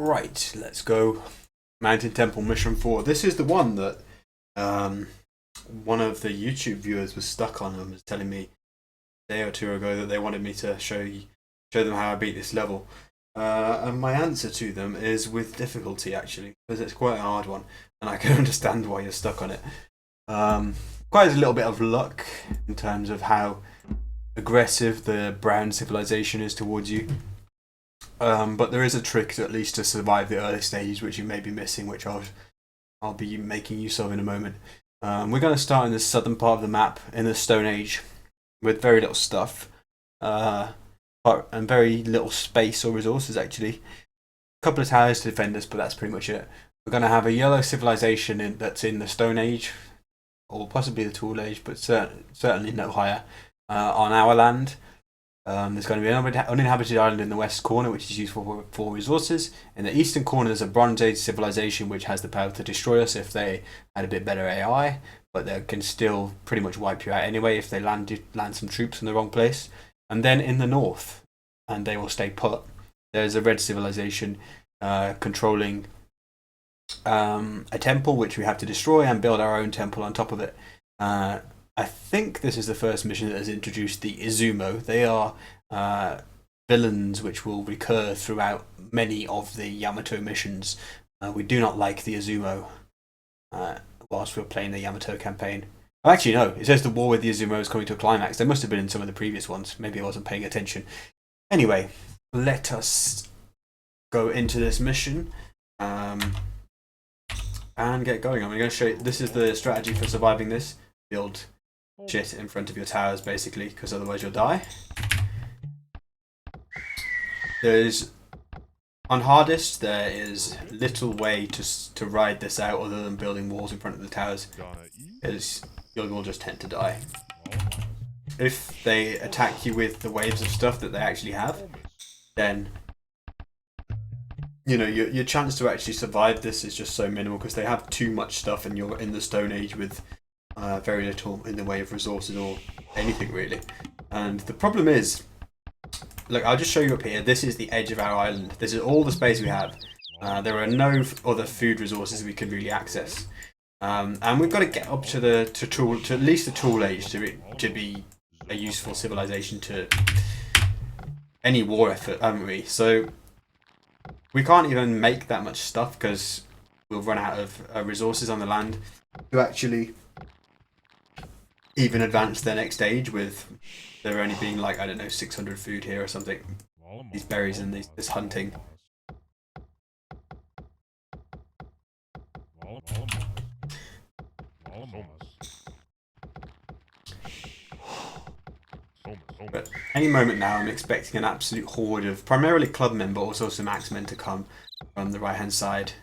Right, let's go. Mountain Temple Mission 4. This is the one that one of the YouTube viewers was stuck on and was telling me a day or two ago that they wanted me to show them how I beat this level. And my answer to them is with difficulty, actually, because it's quite a hard one, and I can understand why you're stuck on it. Quite a little bit of luck in terms of how aggressive the brown civilization is towards you. But there is a trick to at least to survive the early stages, which you may be missing, which I'll be making use of in a moment. We're going to start in the southern part of the map in the Stone Age with very little stuff and very little space or resources, actually. A couple of towers to defend us, but that's pretty much it. We're going to have a yellow civilization that's in the Stone Age, or possibly the Tool Age, but certainly no higher, on our land. There's going to be an uninhabited island in the west corner, which is useful for resources. In the eastern corner, there's a Bronze Age civilization, which has the power to destroy us if they had a bit better AI, but they can still pretty much wipe you out anyway if they land some troops in the wrong place. And then in the north, and they will stay put, there's a red civilization controlling a temple, which we have to destroy and build our own temple on top of it. I think this is the first mission that has introduced the Izumo. They are villains which will recur throughout many of the Yamato missions. We do not like the Izumo whilst we're playing the Yamato campaign. Oh, actually, no. It says the war with the Izumo is coming to a climax. They must have been in some of the previous ones. Maybe I wasn't paying attention. Anyway, let us go into this mission and get going. I'm going to show you. This is the strategy for surviving this. Build shit in front of your towers, basically, because otherwise you'll die. On hardest, there is little way to ride this out other than building walls in front of the towers, because you'll just tend to die. If they attack you with the waves of stuff that they actually have, then you know your chance to actually survive this is just so minimal, because they have too much stuff and you're in the Stone Age with very little in the way of resources or anything really. And the problem is, look, I'll just show you up here. This is the edge of our island. This is all the space we have. There are no other food resources we can really access, and we've got to get up to at least the Tool Age to be a useful civilization to any war effort, haven't we? So we can't even make that much stuff because we'll run out of resources on the land to actually even advance the next stage, with there only being like, I don't know, 600 food here or something. These berries and this hunting. But any moment now, I'm expecting an absolute horde of primarily clubmen, but also some axemen to come from the right hand side.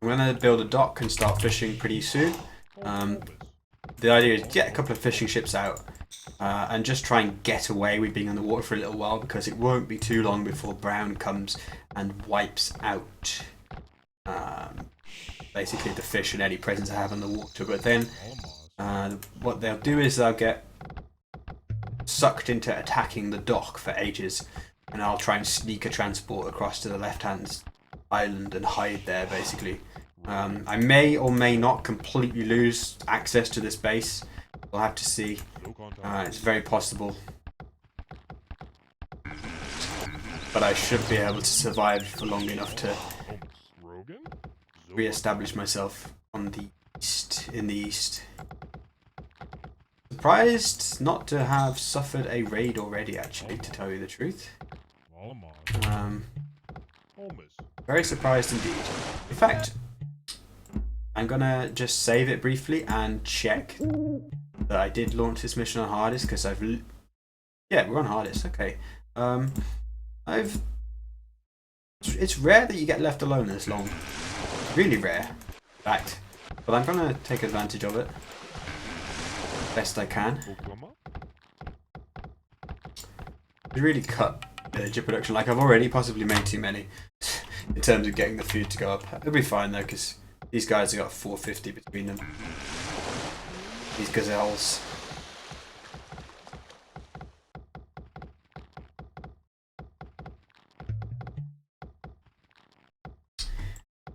I'm going to build a dock and start fishing pretty soon. The idea is get a couple of fishing ships out and just try and get away with being on the water for a little while, because it won't be too long before Brown comes and wipes out basically the fish and any presence I have on the water. But then what they'll do is they'll get sucked into attacking the dock for ages, and I'll try and sneak a transport across to the left-hand island and hide there, basically. I may or may not completely lose access to this base. We'll have to see. It's very possible. But I should be able to survive for long enough to re-establish myself in the east. Surprised not to have suffered a raid already, actually, to tell you the truth. Very surprised indeed. In fact, I'm gonna just save it briefly and check that I did launch this mission on hardest, because yeah, we're on hardest. Okay. It's rare that you get left alone this long. Really rare, in fact. But I'm gonna take advantage of it best I can. Really cut villager production. Like, I've already possibly made too many in terms of getting the food to go up. It'll be fine though, because these guys have got 450 between them. These gazelles.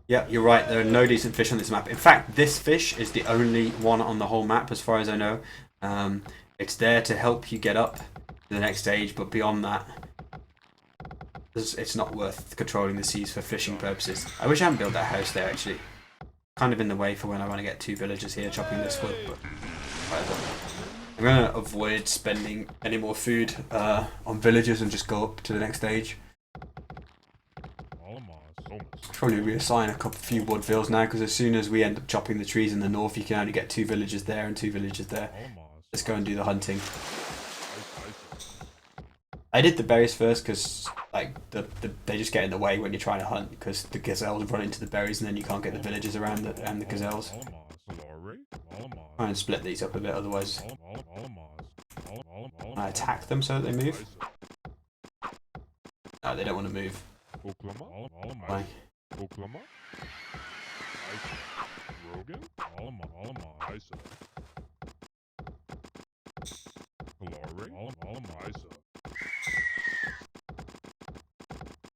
Yeah, you're right. There are no decent fish on this map. In fact, this fish is the only one on the whole map, as far as I know. It's there to help you get up to the next stage, but beyond that, it's not worth controlling the seas for fishing purposes. I wish I hadn't built that house there, actually. Kind of in the way for when I want to get 2 villagers here chopping this wood, but whatever. I'm going to avoid spending any more food on villagers and just go up to the next stage. Probably reassign a few woodvilles now, because as soon as we end up chopping the trees in the north, you can only get 2 villagers there and 2 villagers there. Let's go and do the hunting. I did the berries first because like they just get in the way when you're trying to hunt, because the gazelles run into the berries and then you can't get the villagers around and the gazelles. Try and split these up a bit, otherwise I attack them so that they move. No, they don't want to move. Why?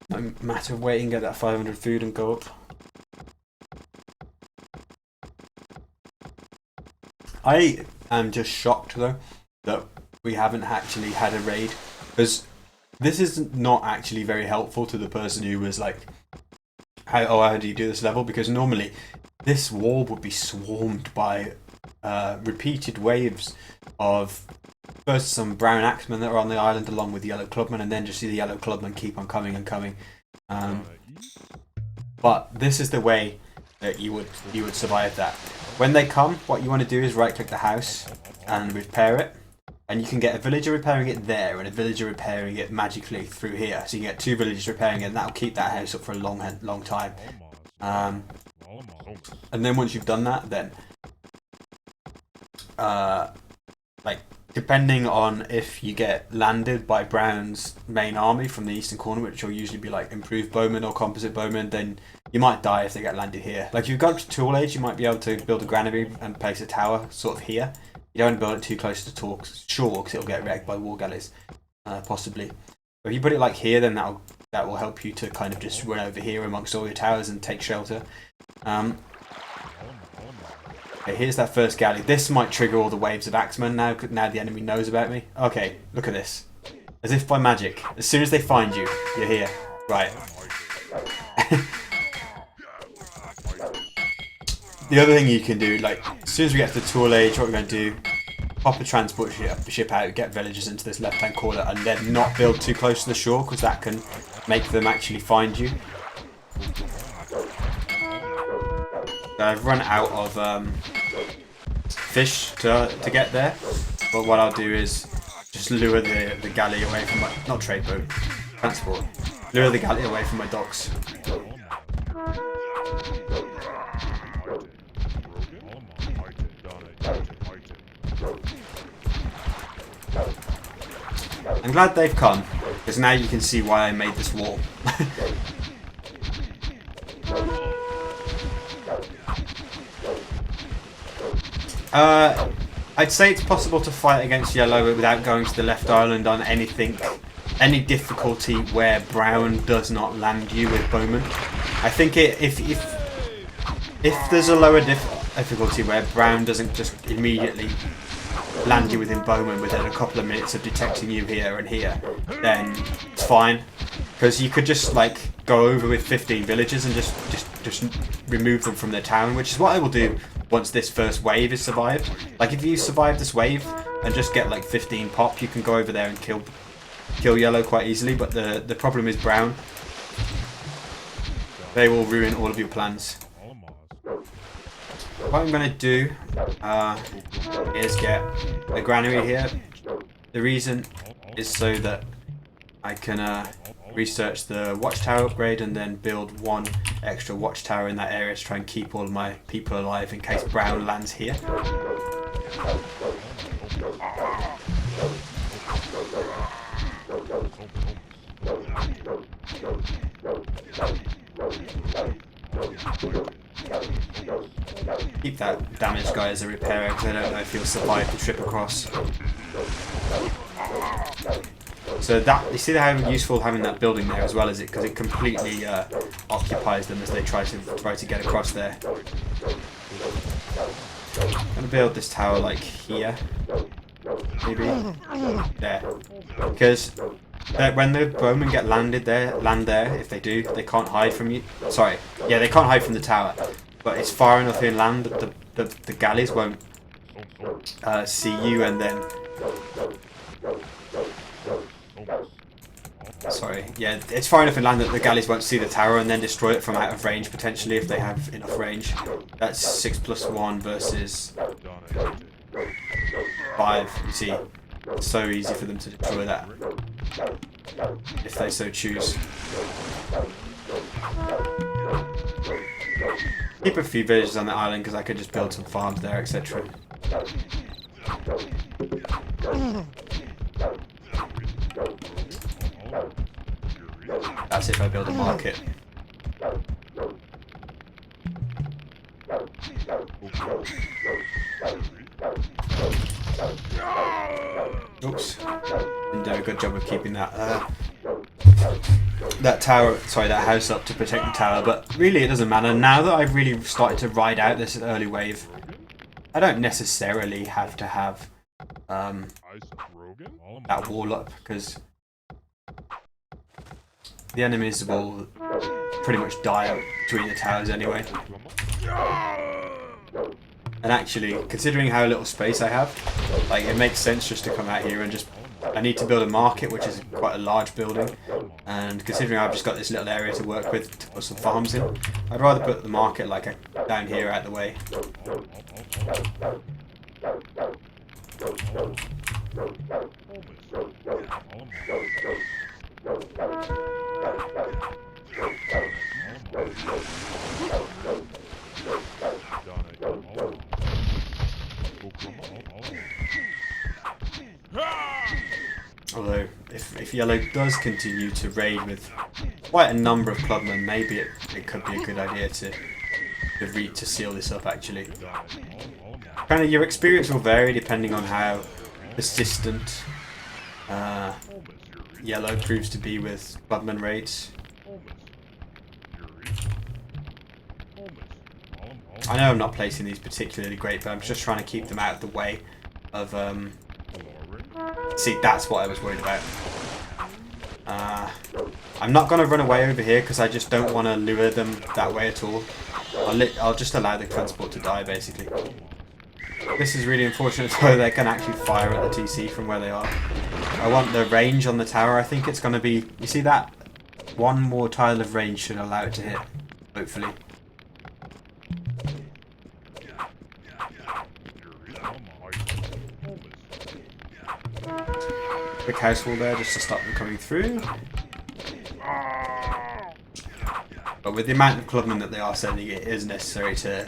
No matter of waiting, get that 500 food and go up. I am just shocked though that we haven't actually had a raid, because this is not actually very helpful to the person who was like, how do you do this level? Because normally this wall would be swarmed by repeated waves of first some brown axemen that are on the island along with yellow clubmen, and then just see the yellow clubmen keep on coming and coming. But this is the way that you would survive that. When they come, what you want to do is right click the house and repair it, and you can get a villager repairing it there and a villager repairing it magically through here. So you can get 2 villagers repairing it, and that'll keep that house up for a long time. And then once you've done that, then like depending on if you get landed by Brown's main army from the eastern corner, which will usually be like improved bowmen or composite bowmen, then you might die if they get landed here. Like if you've got to tool age, you might be able to build a granary and place a tower sort of here. You don't build it too close to shore, because it'll get wrecked by war galleys, possibly. But if you put it like here, then that will help you to kind of just run over here amongst all your towers and take shelter. Okay, here's that first galley. This might trigger all the waves of axemen now the enemy knows about me. Okay, look at this. As if by magic. As soon as they find you, you're here. Right. The other thing you can do, like, as soon as we get to the tool age, what we're going to do, pop a transport ship out, get villagers into this left-hand corner, and then not build too close to the shore, because that can make them actually find you. So I've run out of fish to get there, but what I'll do is just lure the galley away from my, not trade boat, transport, lure the galley away from my docks. I'm glad they've come, because now you can see why I made this wall. I'd say it's possible to fight against yellow without going to the left island on any difficulty where brown does not land you with bowmen. I think if there's a lower difficulty where brown doesn't just immediately land you within bowman within a couple of minutes of detecting you here and here, then it's fine, because you could just like go over with 15 villagers and just remove them from their town, which is what I will do once this first wave is survived. Like if you survive this wave and just get like 15 pop, you can go over there and kill yellow quite easily. But the problem is brown. They will ruin all of your plans. What I'm going to do is get a granary here. The reason is so that I can research the watchtower upgrade and then build 1 extra watchtower in that area to try and keep all of my people alive in case brown lands here. Keep that damaged guy as a repairer, because I don't know if he'll survive the trip across. So So that, you see how useful having that building there as well as it, because it completely occupies them as they try to get across there. I'm gonna build this tower like here, maybe there, because when the bowmen get land there, if they do, they can't hide from you. Sorry, yeah, they can't hide from the tower, but it's far enough inland that the galleys won't see you, and then. Sorry, yeah, it's far enough inland that the galleys won't see the tower and then destroy it from out of range, potentially, if they have enough range. That's 6+1 versus 5, you see. It's so easy for them to destroy that, if they so choose. Keep a few villages on the island, because I could just build some farms there, etc. That's if I build a market. Oops. Didn't do a good job of keeping that tower, sorry, that house up to protect the tower, but really it doesn't matter. Now that I've really started to ride out this early wave, I don't necessarily have to have that wall up, because the enemies will pretty much die up between the towers anyway. And actually, considering how little space I have, like, it makes sense just to come out here and just... I need to build a market, which is quite a large building, and considering I've just got this little area to work with to put some farms in, I'd rather put the market like down here out the way. Although, if Yellow does continue to raid with quite a number of clubmen, maybe it could be a good idea to seal this up, actually. Kind of, your experience will vary depending on how persistent Yellow proves to be with clubman raids. I know I'm not placing these particularly great, but I'm just trying to keep them out of the way of... See, that's what I was worried about. I'm not going to run away over here because I just don't want to lure them that way at all. I'll just allow the transport to die, basically. This is really unfortunate, though. They can actually fire at the TC from where they are. I want the range on the tower. I think it's going to be... You see that? One more tile of range should allow it to hit, hopefully. Quick house wall there just to stop them coming through. But with the amount of clubmen that they are sending, it is necessary to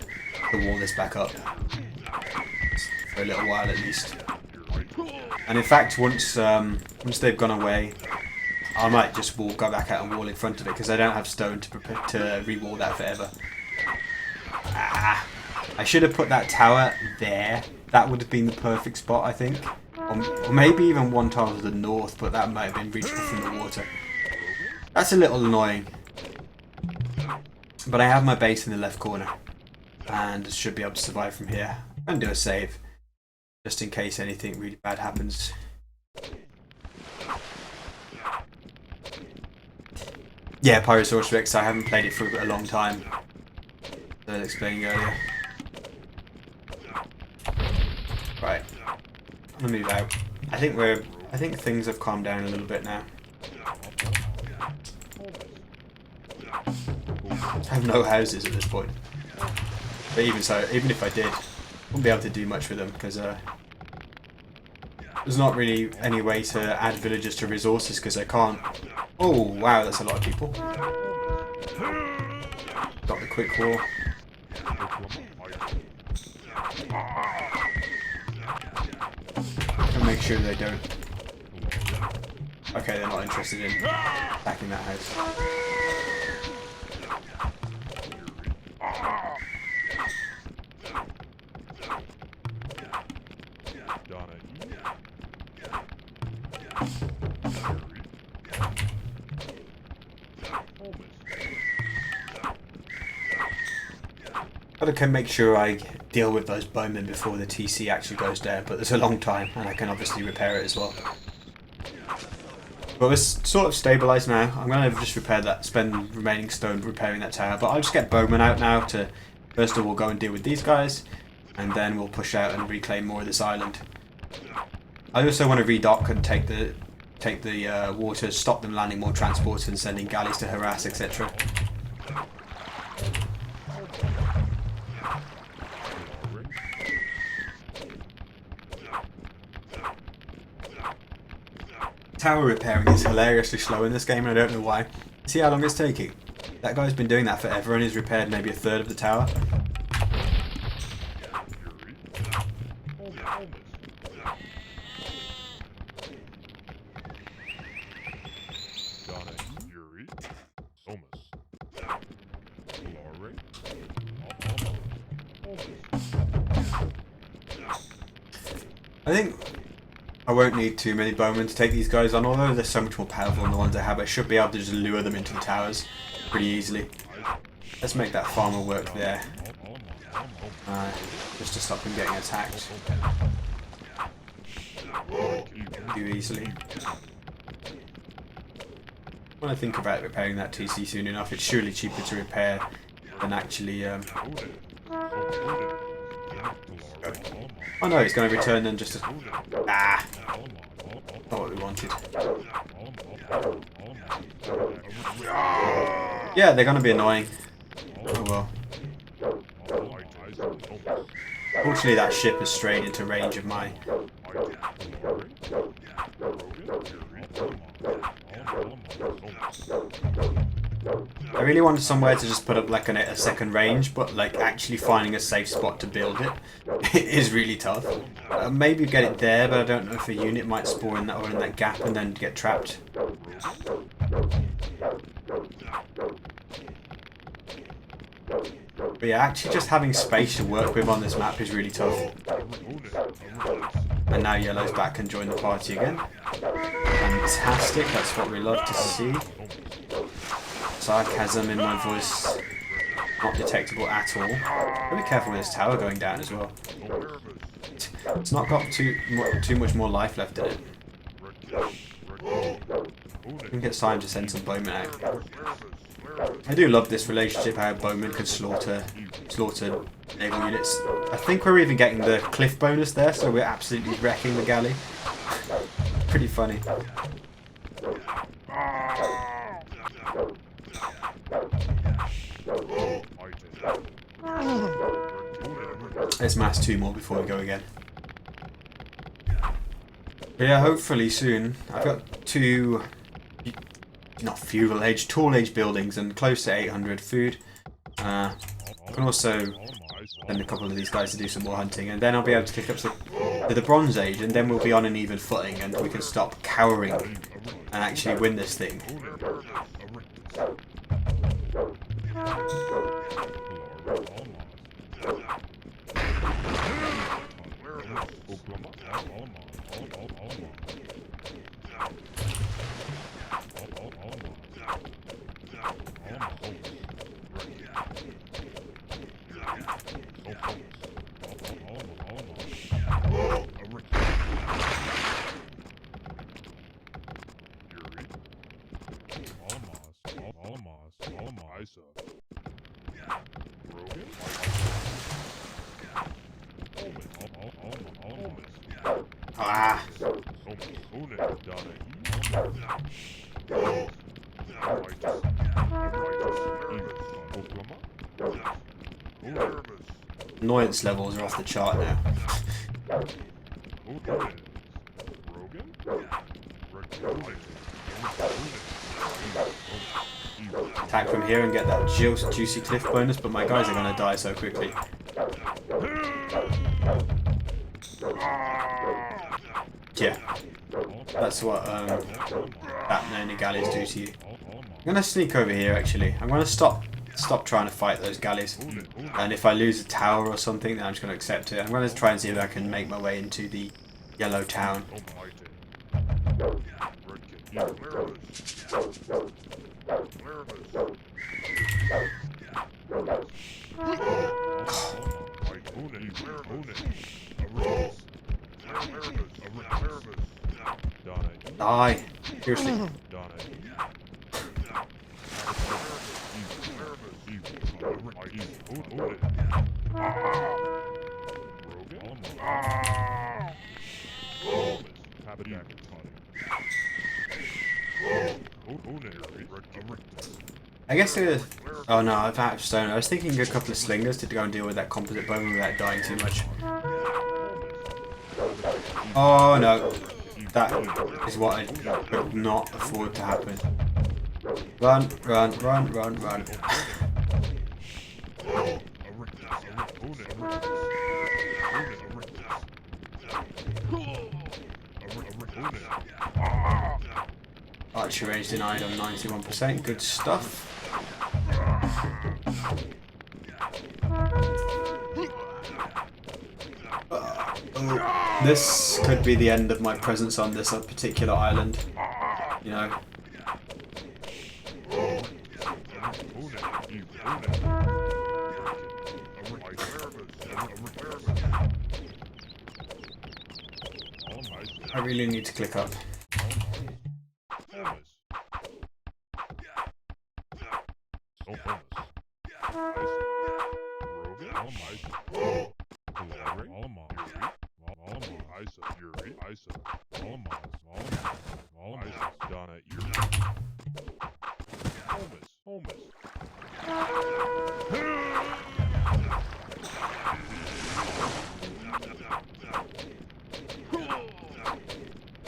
wall this back up. For a little while at least. And in fact, once they've gone away, I might just go back out and wall in front of it, because I don't have stone to re-wall that forever. I should have put that tower there. That would have been the perfect spot, I think. Or maybe even one tile to the north, but that might have been reachable from the water. That's a little annoying. But I have my base in the left corner, and should be able to survive from here. And do a save, just in case anything really bad happens. Yeah, Pyrosaurus Rex, I haven't played it for a long time. As I was explaining earlier. Right. I'm gonna move out. I think things have calmed down a little bit now. I have no houses at this point. But even so, even if I did, I wouldn't be able to do much with them, because there's not really any way to add villagers to resources, because I can't. Oh wow, that's a lot of people. Got the quick wall. And make sure they don't. Okay, they're not interested in attacking that house. Gotta make sure I deal with those bowmen before the TC actually goes down, but there's a long time, and I can obviously repair it as well. But we're sort of stabilised now. I'm going to just repair that, spend remaining stone repairing that tower, but I'll just get bowmen out now to, first of all, go and deal with these guys, and then we'll push out and reclaim more of this island. I also want to redock and take the water, stop them landing more transports and sending galleys to harass, etc. Tower repairing is hilariously slow in this game, and I don't know why. See how long it's taking? That guy's been doing that forever and he's repaired maybe a third of the tower. I think I won't need too many bowmen to take these guys on, although they're so much more powerful than the ones I have. I should be able to just lure them into the towers pretty easily. Let's make that farmer work there, just to stop him getting attacked too easily. When I think about repairing that TC soon enough, it's surely cheaper to repair than actually... Oh no, he's going to return then just to... Ah! Not what we wanted. Yeah, they're going to be annoying. Oh well. Fortunately that ship has strayed into range of my... I really wanted somewhere to just put up like a second range, but like actually finding a safe spot to build it is really tough. Maybe get it there, but I don't know if a unit might spawn in that or in that gap and then get trapped. But yeah, actually just having space to work with on this map is really tough. And now Yellow's back and joined the party again. Fantastic, that's what we love to see. Sarcasm in my voice, not detectable at all. Be careful with this tower going down as well. It's not got too much more life left in it. We can get Simon to send some bowmen out. I do love this relationship, how bowmen can slaughter naval units. I think we're even getting the cliff bonus there, so we're absolutely wrecking the galley. Pretty funny. Let's mass 2 more before we go again. But yeah, hopefully soon. I've got 2, not feudal age, tall age buildings and close to 800 food. I can also send a couple of these guys to do some more hunting, and then I'll be able to kick up to the Bronze Age, and then we'll be on an even footing and we can stop cowering and actually win this thing. Ah! Annoyance levels are off the chart now. Attack from here and get that juicy cliff bonus, but my guys are going to die so quickly. Yeah, that's what that many galleys do to you. I'm going to sneak over here actually. I'm going to stop trying to fight those galleys, and if I lose a tower or something then I'm just going to accept it. I'm going to try and see if I can make my way into the yellow town. Die. Seriously. I guess it. Oh no, I've had stone. I was thinking a couple of slingers to go and deal with that composite bowman without dying too much. Oh no. That is what I could not afford to happen. Run, run, run, run, run. Archery range denied on 91%. Good stuff. This could be the end of my presence on this particular island. You know. I really need to click up.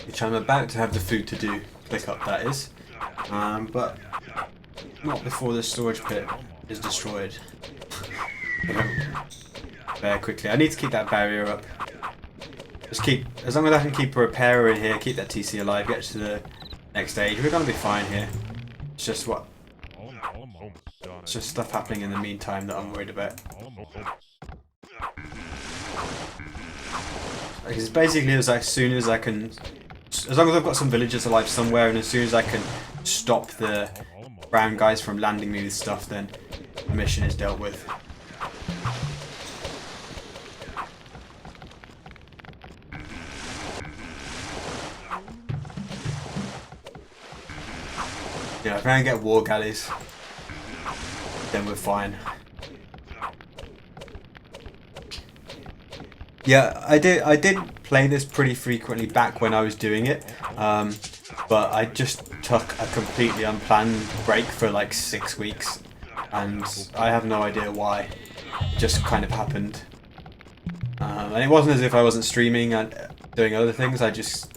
Which I'm about to have the food to do. Click up, that is. But not before the storage pit is destroyed. Very quickly. I need to keep that barrier up. Just keep, as long as I can keep a repairer in here, keep that TC alive, get to the next stage, we're gonna be fine here. It's just what? It's just stuff happening in the meantime that I'm worried about. Like it's basically as soon as I can, as long as I've got some villagers alive somewhere, and as soon as I can stop the brown guys from landing me with stuff, then the mission is dealt with. Yeah, if I can get war galleys, then we're fine. Yeah, I did play this pretty frequently back when I was doing it, but I just took a completely unplanned break for like 6 weeks, and I have no idea why. It just kind of happened, and it wasn't as if I wasn't streaming and doing other things. I just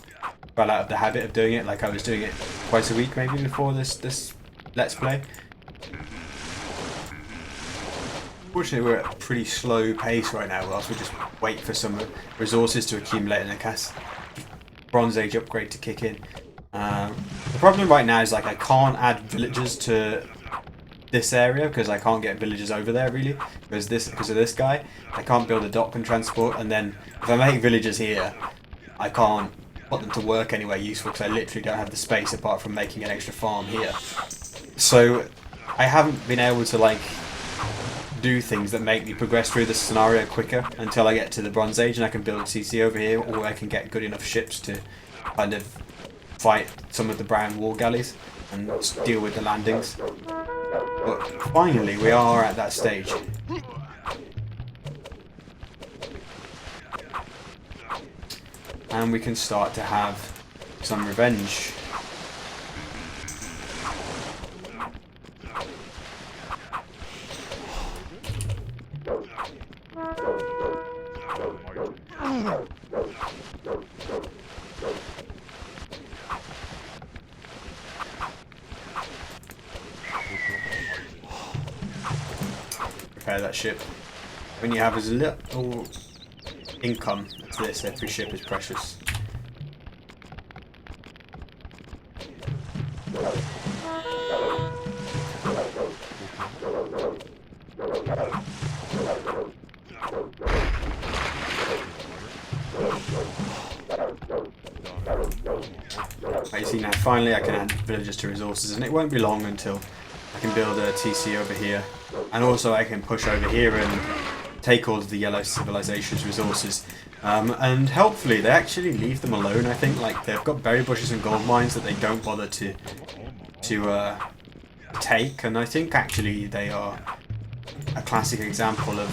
fell out of the habit of doing it. Like I was doing it twice a week maybe before this Let's Play. Fortunately, we're at a pretty slow pace right now, whilst we just wait for some resources to accumulate and a Bronze Age upgrade to kick in. The problem right now is like I can't add villagers to this area because I can't get villagers over there really because of this guy. I can't build a dock and transport, and then if I make villagers here, I can't put them to work anywhere useful because I literally don't have the space apart from making an extra farm here. So I haven't been able to like do things that make me progress through this scenario quicker until I get to the Bronze Age and I can build CC over here, or I can get good enough ships to kind of fight some of the brown war galleys and deal with the landings. But finally we are at that stage. And we can start to have some revenge. Repair that ship. When you have as little income as this, every ship is precious. You see now, finally I can add villagers to resources, and it won't be long until I can build a TC over here, and also I can push over here and take all of the yellow civilization's resources, And helpfully they actually leave them alone. I think like they've got berry bushes and gold mines that they don't bother to take, and I think actually they are a classic example of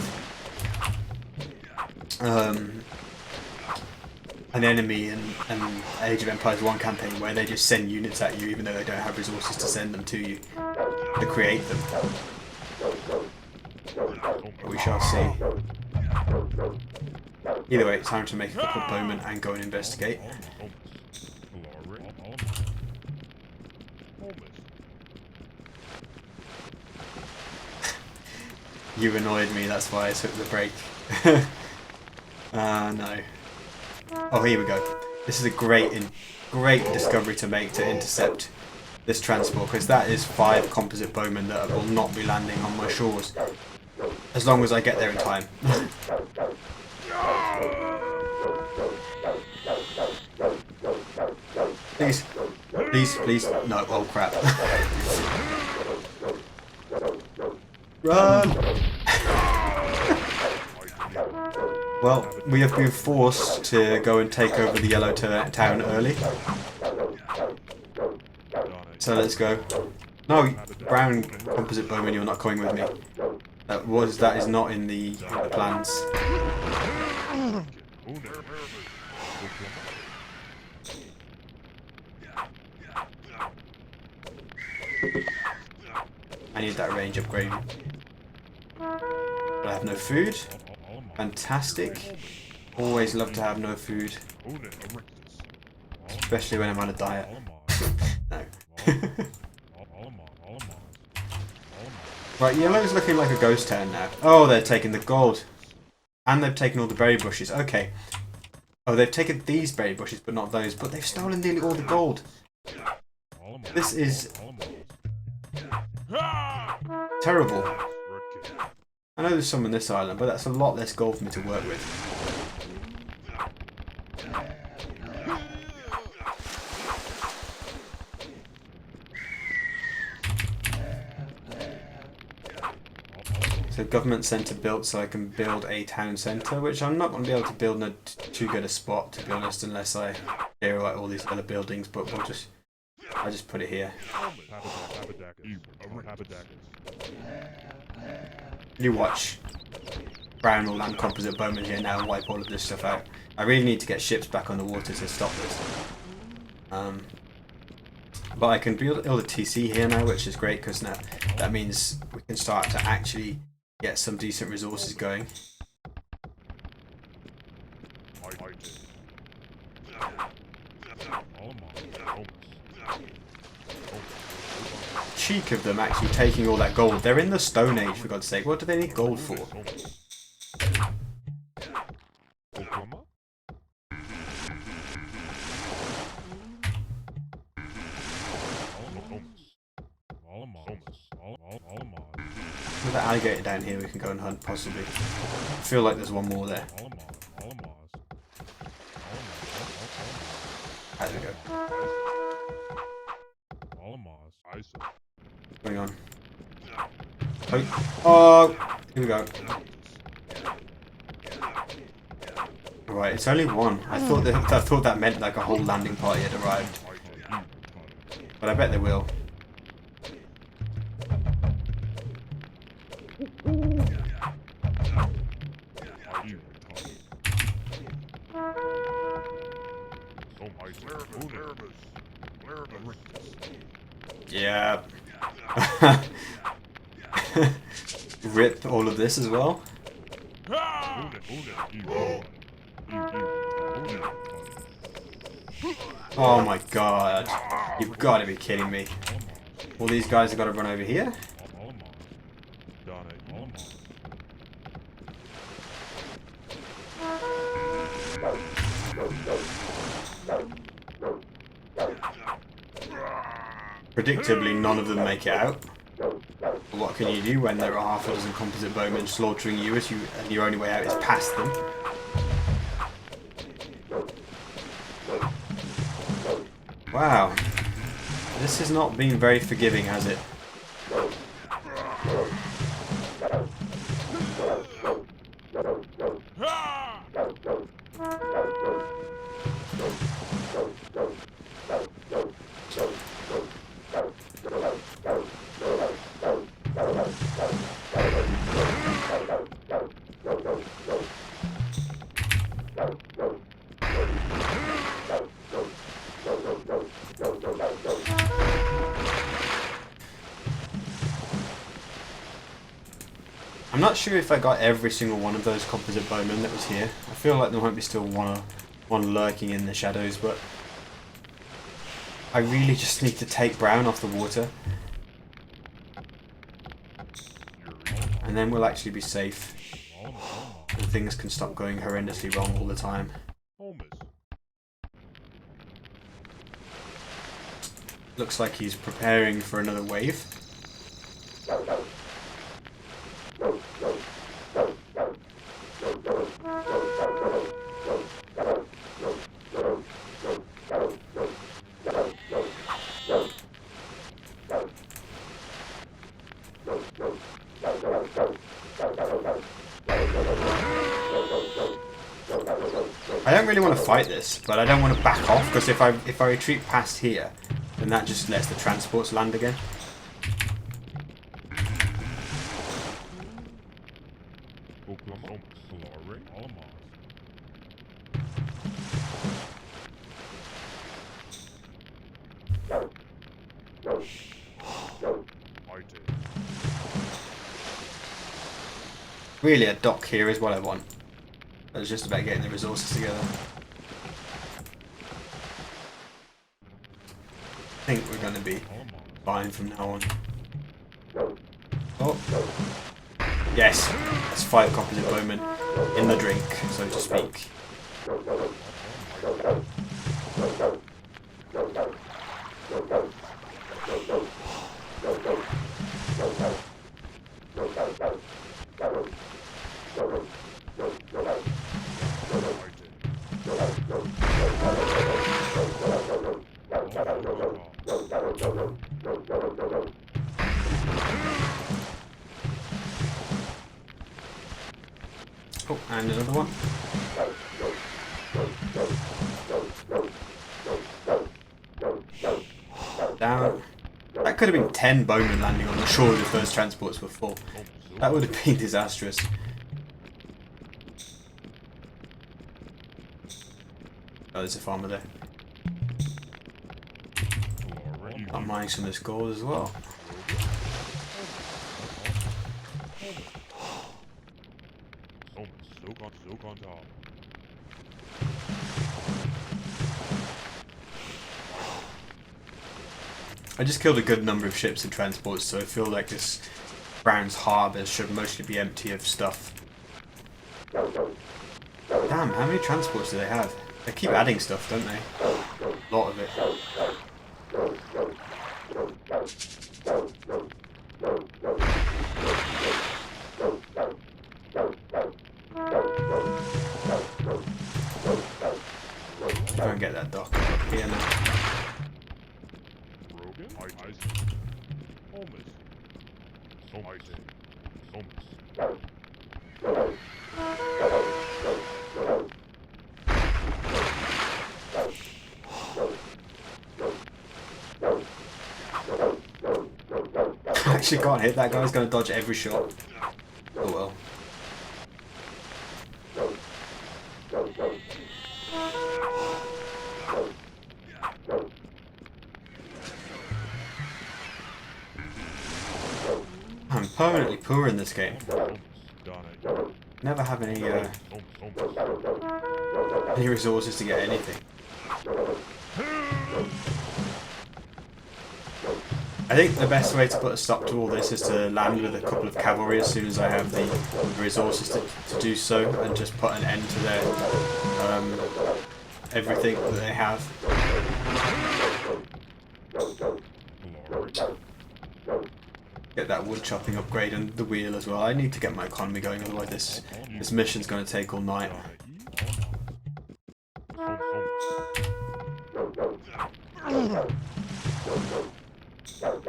an enemy in Age of Empires 1 campaign where they just send units at you even though they don't have resources to send them to you to create them. But we shall see. Either way, it's time to make a couple of bowmen and go and investigate. You annoyed me, that's why I took the break. No. Oh, here we go. This is a great discovery to make to intercept this transport, because that is 5 composite bowmen that will not be landing on my shores. As long as I get there in time. Please. Please, please. No, oh crap. Run! Well, we have been forced to go and take over the yellow town early. So let's go. No, brown composite bowman, you're not coming with me. That is not in the plans. I need that range upgrade. But I have no food. Fantastic. Always love to have no food. Especially when I'm on a diet. No. Right, yellow's looking like a ghost town now. Oh, they're taking the gold. And they've taken all the berry bushes. Okay. Oh, they've taken these berry bushes, but not those. But they've stolen nearly all the gold. This is terrible. I know there's some on this island, but that's a lot less gold for me to work with. So government centre built so I can build a town centre, which I'm not going to be able to build in too good a spot, to be honest, unless I clear out all these other buildings, but I'll just put it here. You watch. Brown will land composite bowman here now and wipe all of this stuff out. I really need to get ships back on the water to stop this. But I can build a TC here now, which is great, because now that means we can start to actually get some decent resources going. Cheek of them actually taking all that gold. They're in the Stone Age, for God's sake. What do they need gold for? With that alligator down here we can go and hunt, possibly. I feel like there's one more there. There we go. Going on. Oh, here we go. Right, it's only one. I thought that meant like a whole landing party had arrived. But I bet they will. Yeah. Rip all of this as well. Oh my god. You've got to be kidding me. All these guys have got to run over here. Predictably, none of them make it out. But what can you do when there are half a dozen composite bowmen slaughtering you, and your only way out is past them? Wow. This has not been very forgiving, has it? not sure if I got every single one of those composite bowmen that was here. I feel like there might be still one lurking in the shadows, but I really just need to take Brown off the water. And then we'll actually be safe. And things can stop going horrendously wrong all the time. Looks like he's preparing for another wave. I don't really want to fight this, but I don't want to back off, because if I retreat past here, then that just lets the transports land again. Really, a dock here is what I want. It's just about getting the resources together. I think we're going to be fine from now on. Oh. Yes, that's 5 composite bowmen in the drink, so to speak. Oh, and another one. Down. That could have been 10 bowmen landing on the shore if those transports were full. That would have been disastrous. Oh, there's a farmer there. I'm mining some of this gold as well. I just killed a good number of ships and transports, so I feel like this Brown's harbour should mostly be empty of stuff. Damn, how many transports do they have? They keep adding stuff, don't they? A lot of it. Try and get that dock up here now. I actually can't hit that guy, he's going to dodge every shot. Oh well. I'm permanently poor in this game. Never have any resources to get anything. I think the best way to put a stop to all this is to land with a couple of cavalry as soon as I have the resources to do so, and just put an end to their everything that they have. Get that wood chopping upgrade and the wheel as well. I need to get my economy going, otherwise this mission's going to take all night.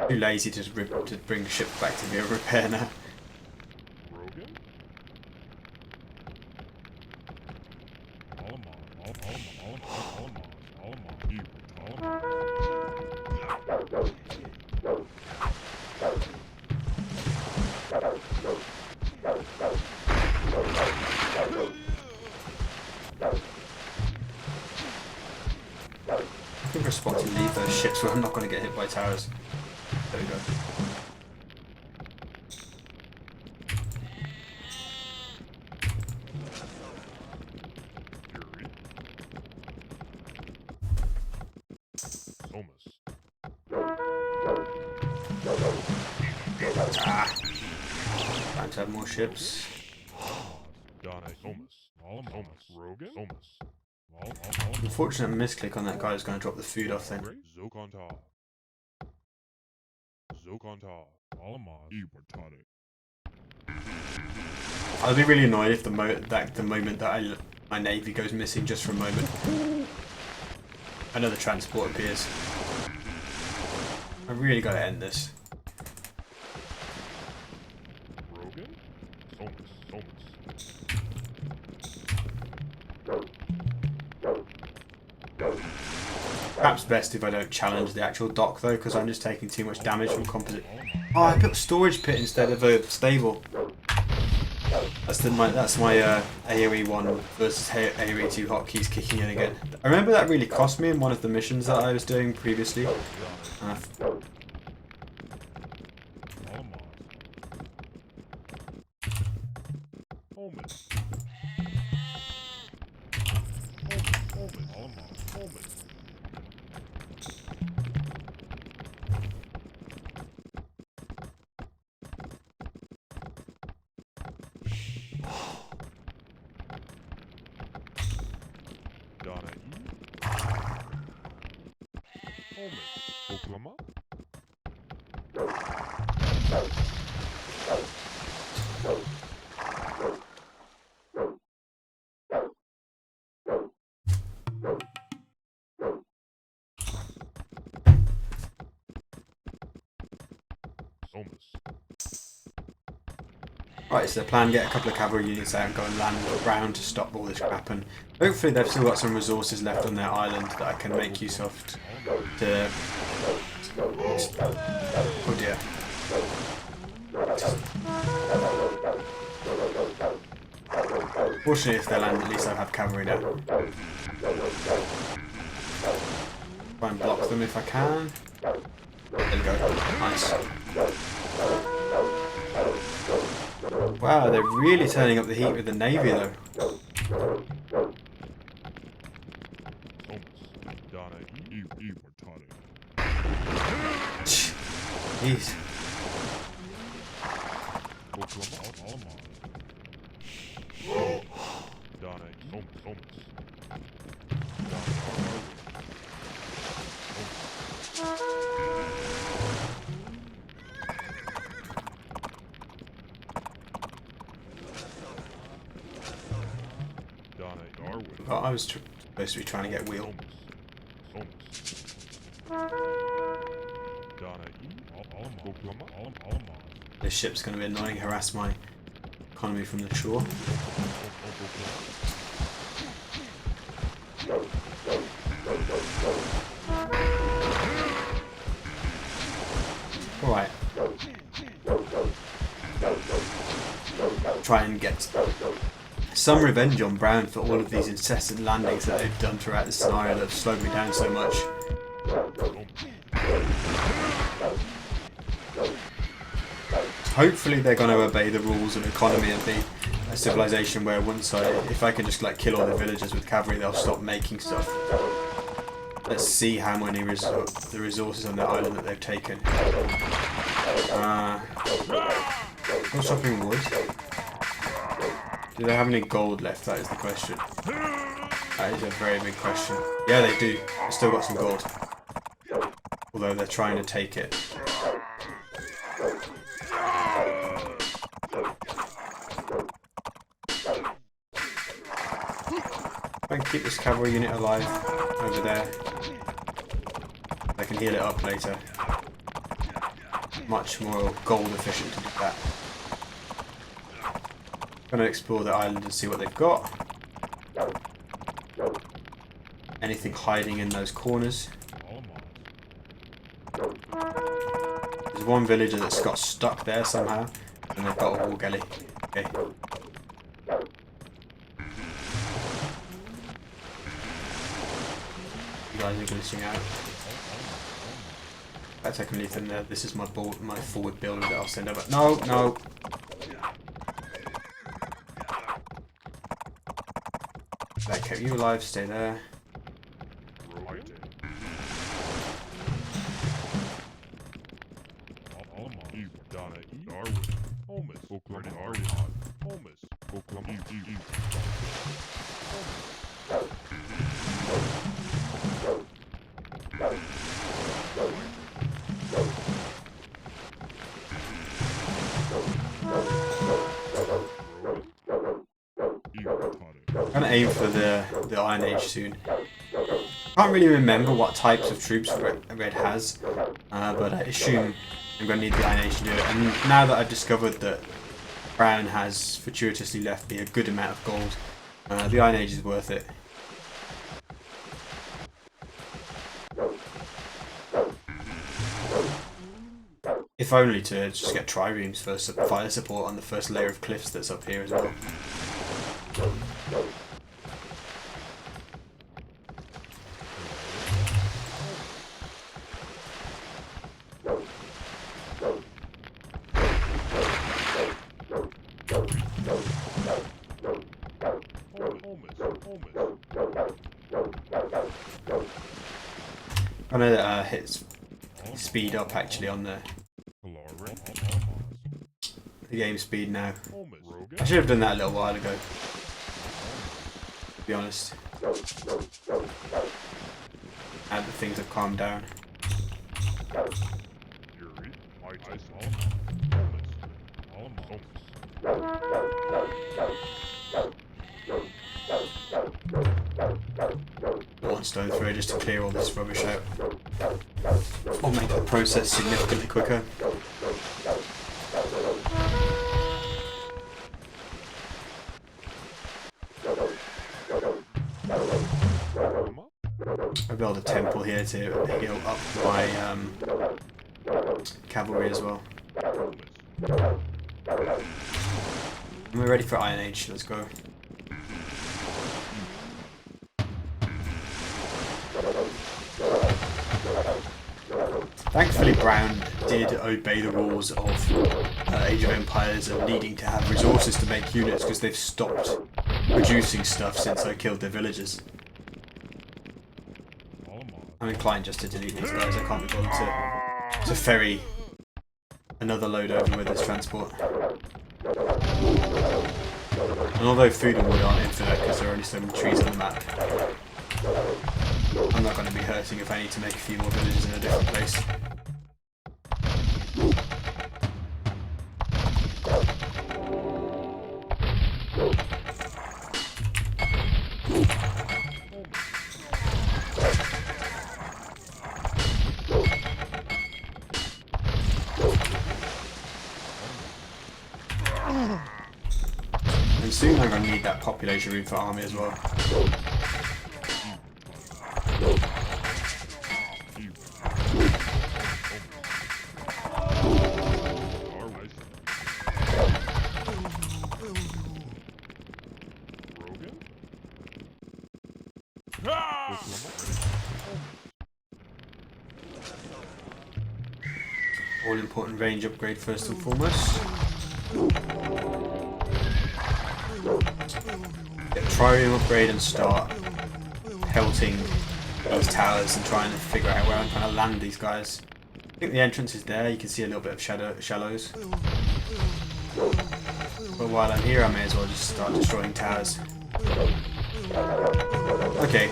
Too lazy to bring the ship back to near repair now. I think we're spotting to leave those ships where I'm not going to get hit by towers. There we go. Ah. Trying to have more ships. Unfortunate misclick on that guy who's going to drop the food off then. I'll be really annoyed if the moment that my navy goes missing just for a moment, another transport appears. I really got to end this. Perhaps best if I don't challenge the actual dock though, because I'm just taking too much damage from composite. Oh, I built a storage pit instead of a stable. That's my AoE 1 versus AoE 2 hotkeys kicking in again. I remember that really cost me in one of the missions that I was doing previously. Right, so the plan: get a couple of cavalry units out and go and land around to stop all this crap, and hopefully they've still got some resources left on their island that I can make use of to... Oh dear. Fortunately, if they land, at least I'll have cavalry now. Try and block them if I can. There we go. Nice. Wow, they're really turning up the heat with the navy though. Jeez. Oh, I was supposed to be trying to get wheel. This ship's going to be annoying, harass my economy from the shore. Alright. Try and get some revenge on Brown for all of these incessant landings that they've done throughout the scenario that have slowed me down so much. Hopefully they're going to obey the rules of economy and be a civilization where if I can just like kill all the villagers with cavalry, they'll stop making stuff. Let's see how many the resources on the island that they've taken. Not shopping wood. Do they have any gold left? That is the question. That is a very big question. Yeah, they do. They've still got some gold. Although they're trying to take it. Try and keep this cavalry unit alive over there. I can heal it up later. Much more gold efficient to do that. Gonna explore the island and see what they've got. Anything hiding in those corners. There's one villager that's got stuck there somehow, and they've got a war galley. Okay. You guys are glitching out. Perhaps I can leave them there. This is my forward builder that I'll send over. No, no. That kept you alive. Stay there. I'm gonna aim for the Iron Age soon. Can't really remember what types of troops Red has, but I assume I'm going to need the Iron Age to do it. And now that I've discovered that Brown has fortuitously left me a good amount of gold, the Iron Age is worth it. If only to just get triremes for fire support on the first layer of cliffs that's up here as well. I'm gonna hit speed up actually on the game speed now. I should have done that a little while ago, to be honest. Now that things have calmed down. One stone throw just to clear all this rubbish out. Or make the process significantly quicker. I build a temple here to heal up my cavalry as well. And we're ready for Iron Age, let's go. Thankfully Brown did obey the rules of Age of Empires and needing to have resources to make units because they've stopped producing stuff since I killed their villagers. I'm inclined just to delete these guys, I can't be bothered to ferry another load over with this transport. And although food and wood aren't infinite because there are only so many trees on the map, I'm not going to be hurting if I need to make a few more villages in a different place. And soon I'm going to need that population room for army as well. All important range upgrade first and foremost. Get trireme upgrade and start pelting these towers and trying to figure out where I'm trying to land these guys. I think the entrance is there, you can see a little bit of shallows. But while I'm here I may as well just start destroying towers. Okay.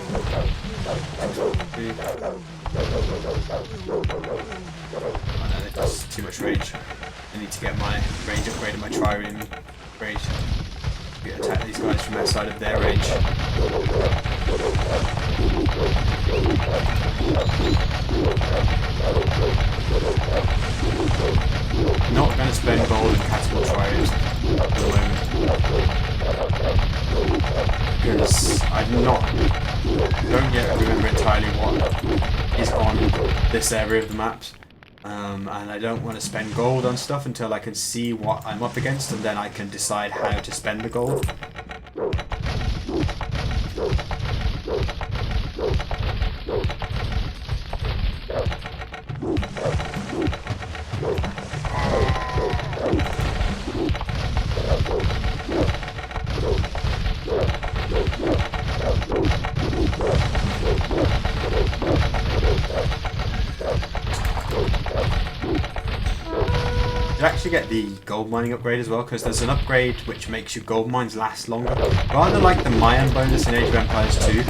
Oh no, that's too much range. I need to get my range upgrade and my trireme upgrade. Attack these guys from outside of their range. Not going to spend gold and catapult triremes at the moment. Because I don't yet remember entirely what is on this area of the map. And I don't want to spend gold on stuff until I can see what I'm up against, and then I can decide how to spend the gold. actually get the gold mining upgrade as well, because there's an upgrade which makes your gold mines last longer. Rather like the Mayan bonus in Age of Empires 2.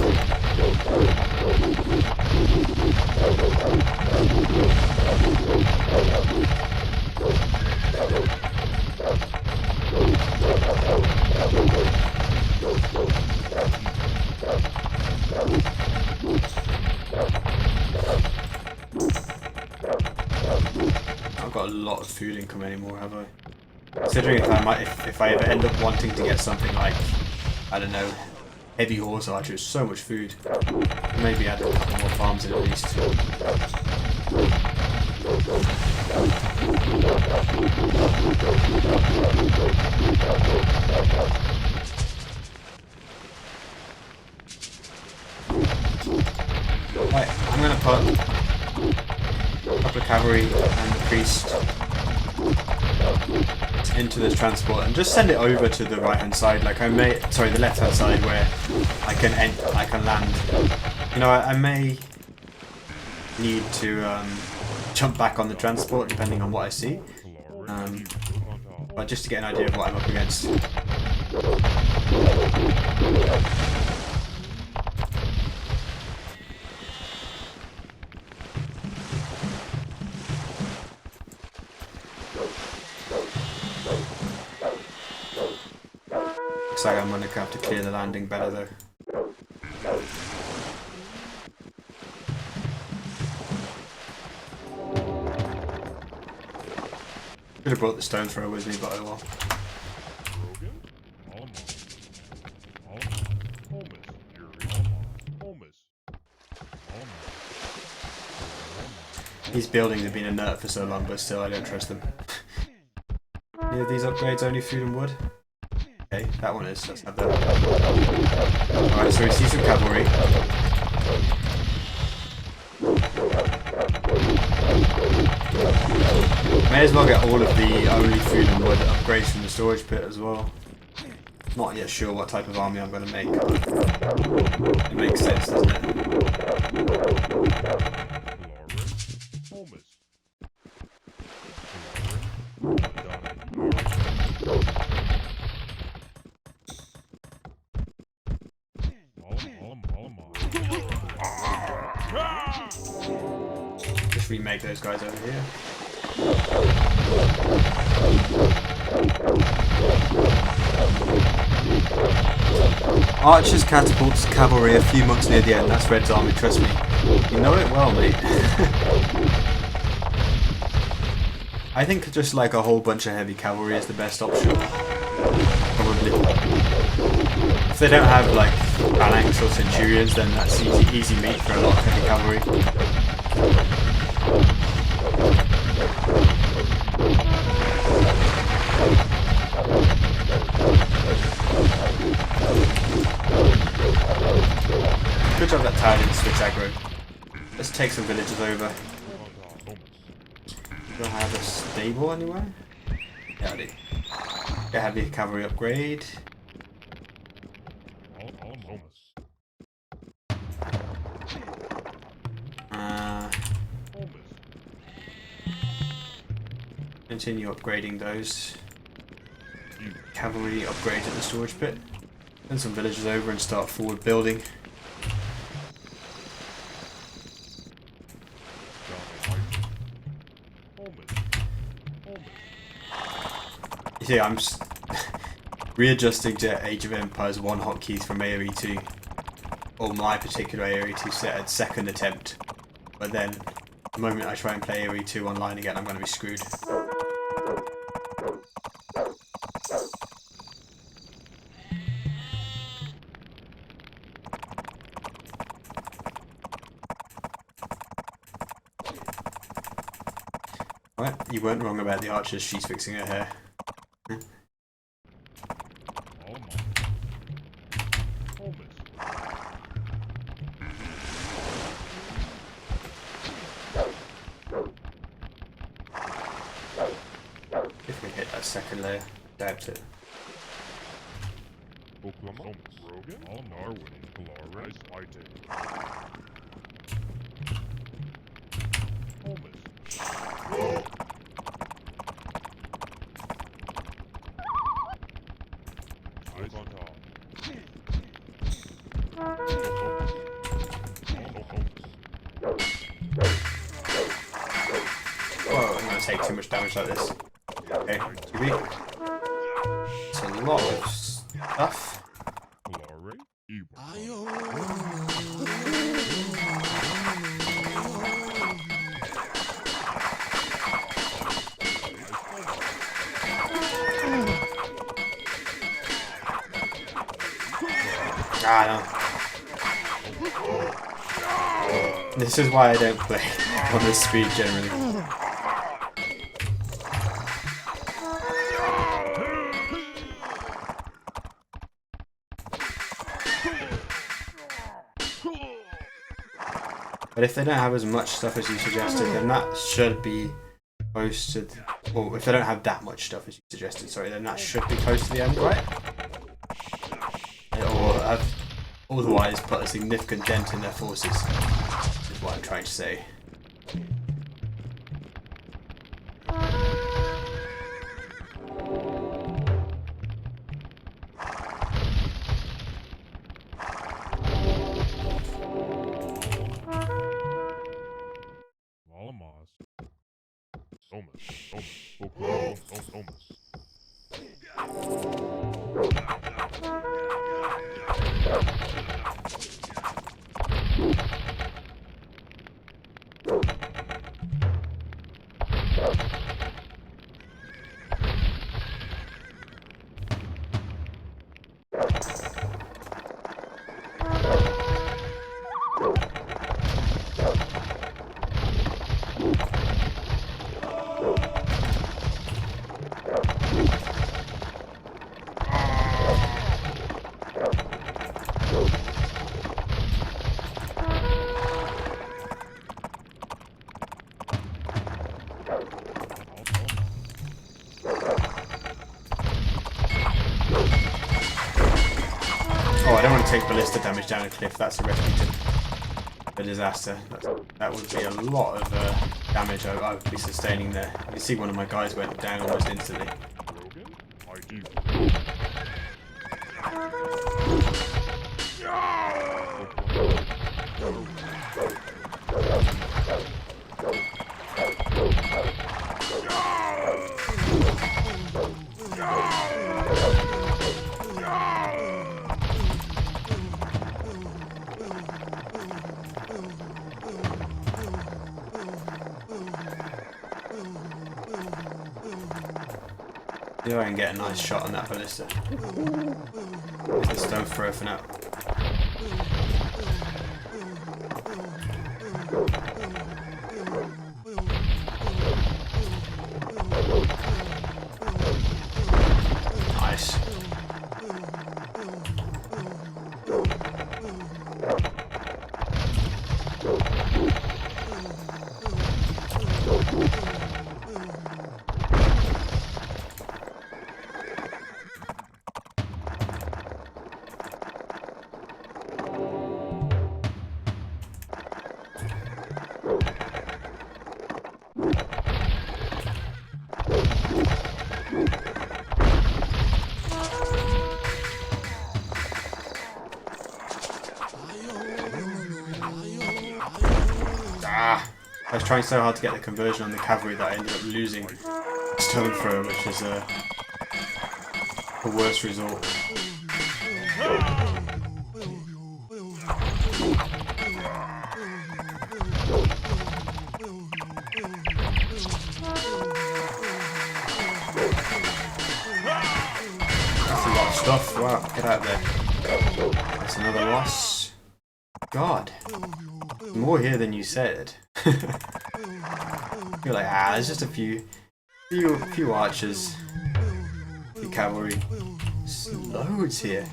I've got a lot of food income anymore, have I? Considering if I ever end up wanting to get something like, I don't know, heavy horse archer, it's so much food. Maybe add a couple more farms in at least. Right, I'm gonna put a couple of cavalry and the priest into this transport and just send it over to the right hand side, like the left hand side, where I can land. You know, I may need to jump back on the transport depending on what I see, but just to get an idea of what I'm up against. Looks like I'm gonna have to clear the landing better though. Should have brought the stone thrower with me, but oh well. These buildings have been inert for so long, but still I don't trust them. Any of these upgrades only food and wood? Okay, that one is. Let's have that. Alright, so we see some cavalry. May as well get all of the only food and wood upgrades from the storage pit as well. Not yet sure what type of army I'm going to make. It makes sense, doesn't it? Just remake those guys over here. Archers, catapults, cavalry a few months near the end. That's Red's army, trust me. You know it well, mate. I think just like a whole bunch of heavy cavalry is the best option. Probably. If they don't have like phalanx or centurions, then that's easy meat for a lot of heavy cavalry. Good job that tile didn't switch aggro. Let's take some villagers over. Do I have a stable anywhere? Yeah, I do. Get a heavy cavalry upgrade. Continue upgrading those. Cavalry upgrade at the storage pit. Send some villagers over and start forward building. You see, I'm readjusting to Age of Empires 1 hotkeys from AoE 2, or my particular AoE 2 set at second attempt, but then the moment I try and play AoE 2 online again, I'm going to be screwed. Right, you weren't wrong about the archers, she's fixing her hair. If we hit that second layer, doubt it. want to take too much damage like this. Okay, QB. It's a lot of stuff. Ah, no. This is why I don't play on this speed generally. But if they don't have as much stuff as you suggested, then that should be posted. Or if they don't have that much stuff as you suggested, sorry, then that should be close to the end, right? Or have otherwise put a significant dent in their forces, is what I'm trying to say. Oh, I don't want to take ballista damage down a cliff. That's a recipe for disaster. That would be a lot of damage I would be sustaining there. You can see one of my guys went down almost instantly. See if I can get a nice shot on that ballista. Use the stone throw for now. Nice. I was trying so hard to get the conversion on the cavalry that I ended up losing stone throw, which is the worst result. That's a lot of stuff. Wow, get out there. That's another loss. God. More here than you said. You're like, there's just a few archers, a few cavalry. There's loads here.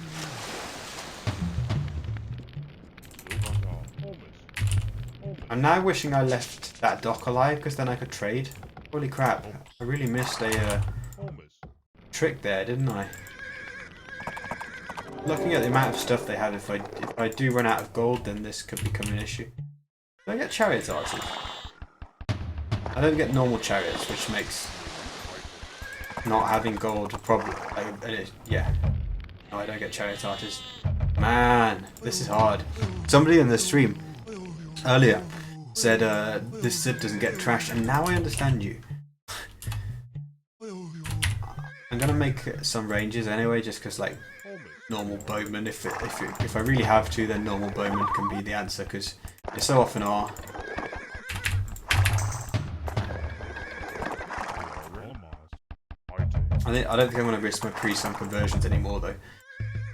I'm now wishing I left that dock alive because then I could trade. Holy crap! I really missed a trick there, didn't I? Looking at the amount of stuff they have, if I do run out of gold, then this could become an issue. Do I get chariot archers? I don't get normal chariots, which makes not having gold a problem. Yeah. No, I don't get chariot archers. Man, this is hard. Somebody in the stream earlier said this Sid doesn't get trashed, and now I understand you. I'm gonna make some ranges anyway, just because like normal bowmen, if I really have to, then normal bowmen can be the answer, because they so often are. I don't think I'm gonna risk my pre-sum conversions anymore though,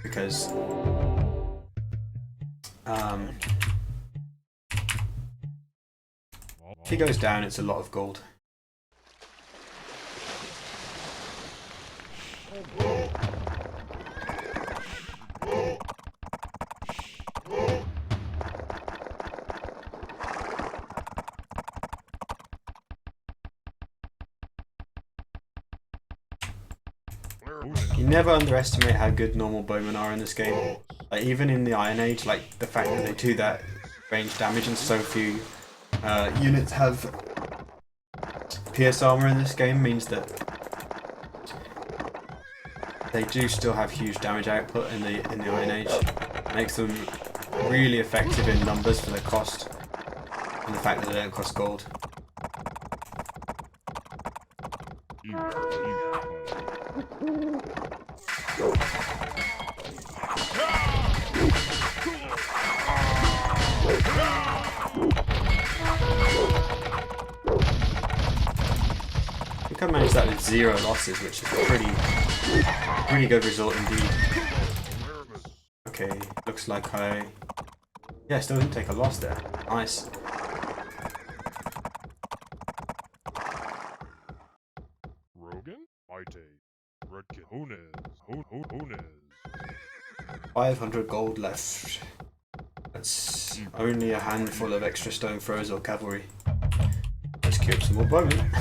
because if he goes down, it's a lot of gold. You never underestimate how good normal bowmen are in this game. Like even in the Iron Age, like the fact that they do that range damage and so few units have pierce armor in this game means that they do still have huge damage output in the Iron Age. It makes them really effective in numbers for their cost and the fact that they don't cost gold. I think I managed that with 0 losses, which is a pretty good result indeed. Okay, looks like yeah, still didn't take a loss there. Nice. Rogan, Mighty, Redkin, Honez. 500 gold left. That's only a handful of extra stone throws or cavalry. Let's queue up some more bowmen.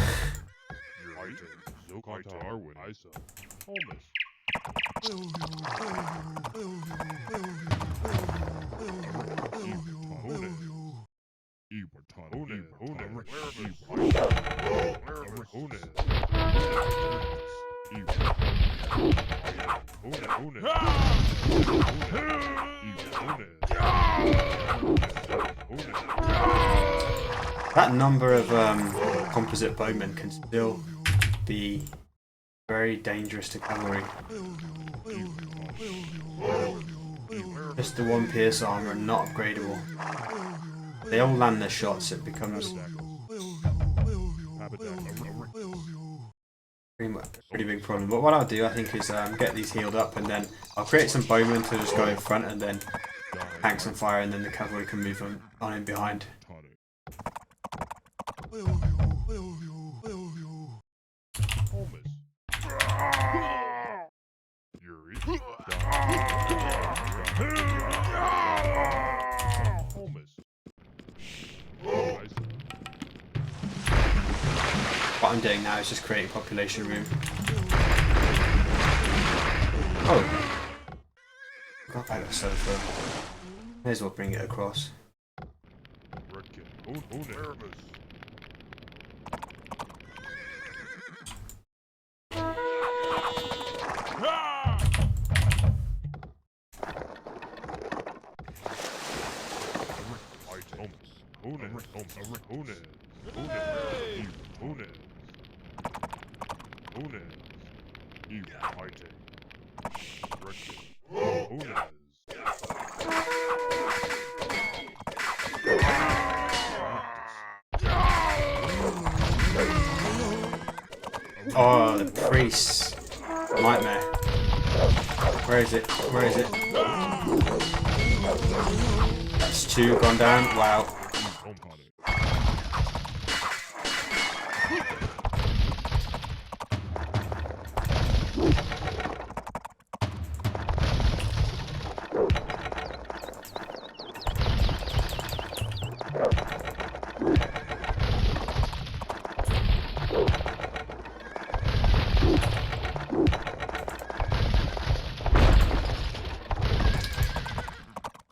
That number of composite bowmen can still be very dangerous to cavalry. Just the 1 pierce armor and not upgradable. They all land their shots, it becomes pretty big problem. But what I'll do, I think, is get these healed up, and then I'll create some bowmen to just go in front and then tanks and fire, and then the cavalry can move on in behind. What I'm doing now is just creating population room. Oh! Got back a sofa. May as well bring it across. Oh, the priest. Nightmare. Where is it? Where is it? That's 2 gone down. Wow.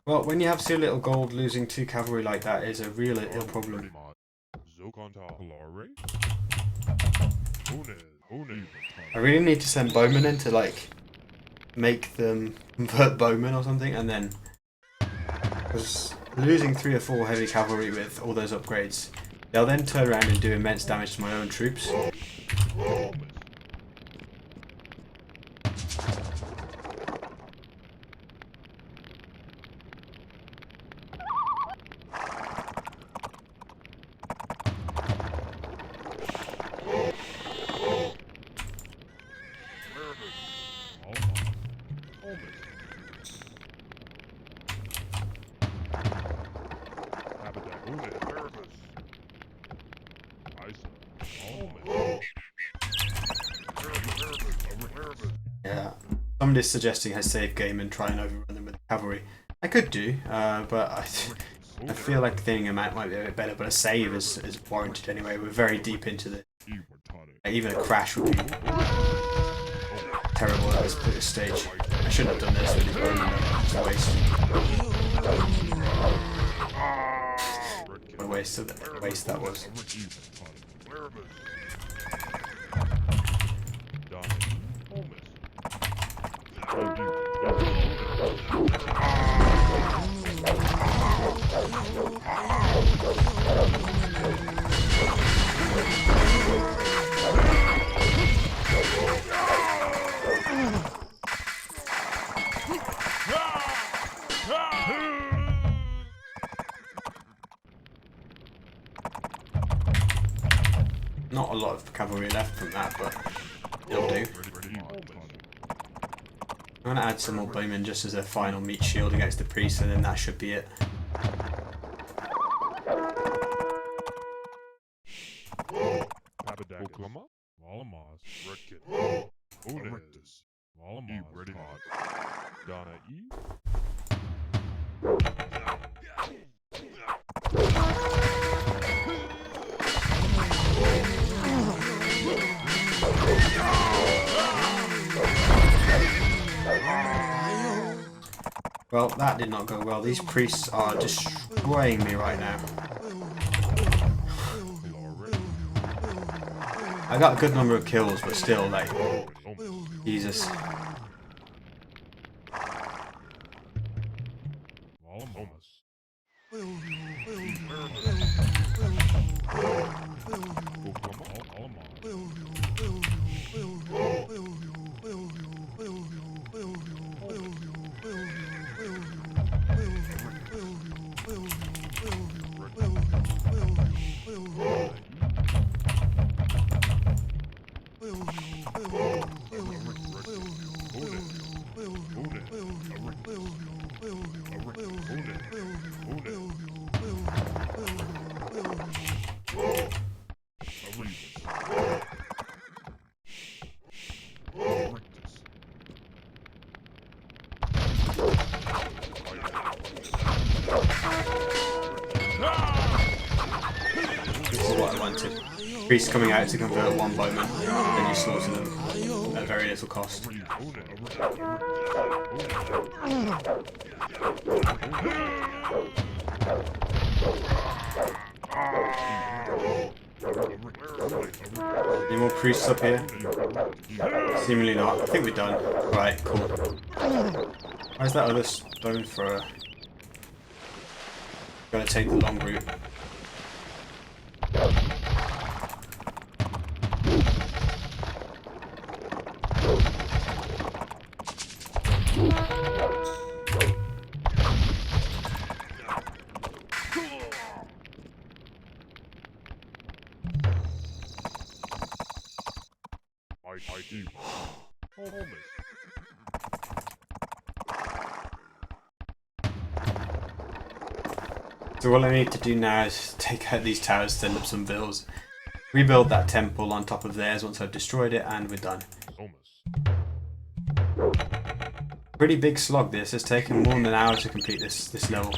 Well, when you have so little gold, losing 2 cavalry like that is a real ill problem. I really need to send bowmen in to like make them convert bowmen or something, and then because losing 3 or 4 heavy cavalry with all those upgrades, they'll then turn around and do immense damage to my own troops. Yeah. Somebody's suggesting I save game and try and overrun them with cavalry. I could do, but I feel like thinning them out might be a bit better, but a save is warranted anyway. We're very deep into the... Even a crash would be terrible at this stage. I shouldn't have done this with these bowmen, it's a waste. What a waste that was. Not a lot of cavalry left from that, but it'll do. I'm going to add some more bowmen just as a final meat shield against the priest, and then that should be it. Well, that did not go well. These priests are destroying me right now. I got a good number of kills, but still, like, Jesus. This is what I wanted. Priests coming out to convert one bowman, then you slaughter them at very little cost. Any more priests up here? Seemingly not. I think we're done. Right, cool. Where's that other stone thrower? Gotta take the long route. So all I need to do now is take out these towers, send up some bills, rebuild that temple on top of theirs once I've destroyed it, and we're done. Pretty big slog this. It's taken more than an hour to complete this level.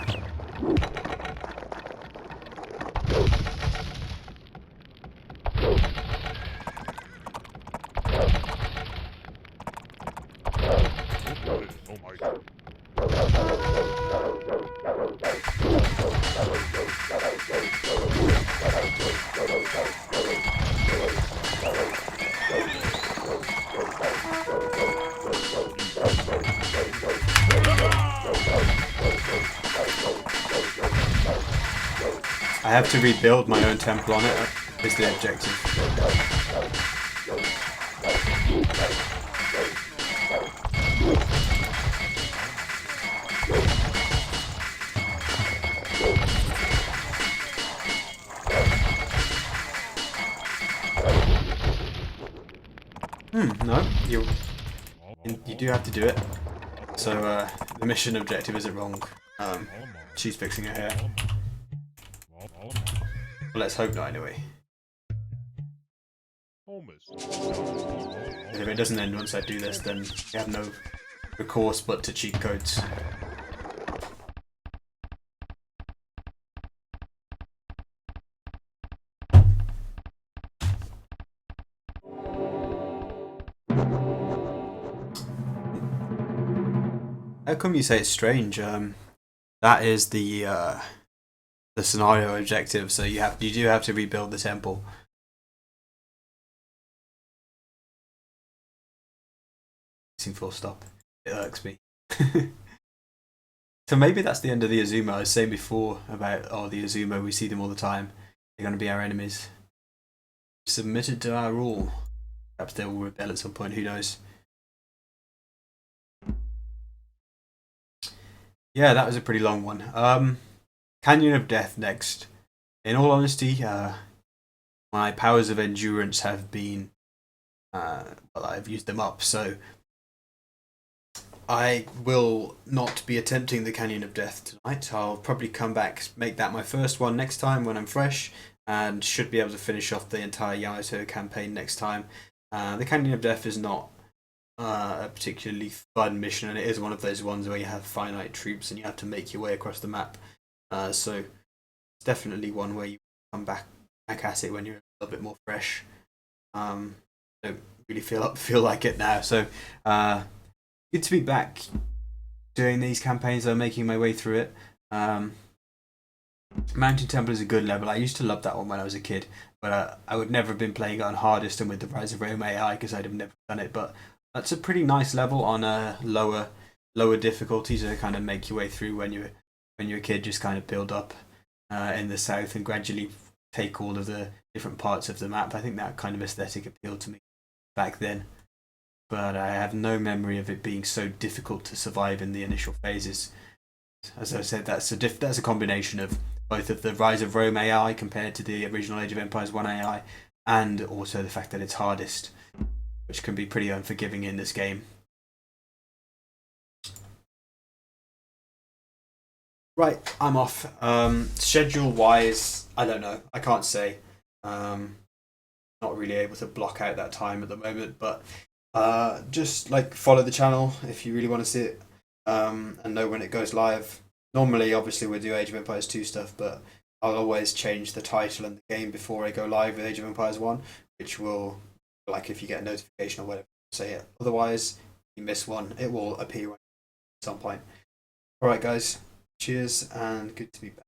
I have to rebuild my own temple on it, is the objective. No, you do have to do it. So the mission objective isn't wrong. She's fixing her hair. Well, let's hope not anyway. Homus. If it doesn't end once I do this, then we have no recourse but to cheat codes. How come you say it's strange? That is the scenario objective. So you do have to rebuild the temple. Full stop. It irks me. So maybe that's the end of the Azuma. I was saying before about the Azuma. We see them all the time. They're going to be our enemies. Submitted to our rule. Perhaps they will rebel at some point. Who knows? Yeah, that was a pretty long one. Canyon of Death next. In all honesty, my powers of endurance have been I've used them up, so I will not be attempting the Canyon of Death tonight. I'll probably come back, make that my first one next time when I'm fresh, and should be able to finish off the entire Yamato campaign next time. The Canyon of Death is not a particularly fun mission, and it is one of those ones where you have finite troops and you have to make your way across the map. So it's definitely one where you come back at it when you're a little bit more fresh. Don't really feel like it now. So good to be back doing these campaigns. I'm making my way through it. Mountain Temple is a good level. I used to love that one when I was a kid, but I would never have been playing it on hardest and with the Rise of Rome AI because I'd have never done it. But that's a pretty nice level on a lower difficulty to kind of make your way through when you're a kid. Just kind of build up in the south and gradually take all of the different parts of the map. I think that kind of aesthetic appealed to me back then, but I have no memory of it being so difficult to survive in the initial phases. As I said, that's a combination of both of the Rise of Rome AI compared to the original Age of Empires 1 AI, and also the fact that it's hardest, which can be pretty unforgiving in this game. Right, I'm off. Schedule wise, I don't know. I can't say. Not really able to block out that time at the moment, but just like follow the channel if you really want to see it, and know when it goes live. Normally, obviously, we'll do Age of Empires 2 stuff, but I'll always change the title and the game before I go live with Age of Empires 1, which will, like, if you get a notification or whatever, say it. Otherwise, if you miss one, it will appear at some point. Alright, guys, cheers, and good to be back.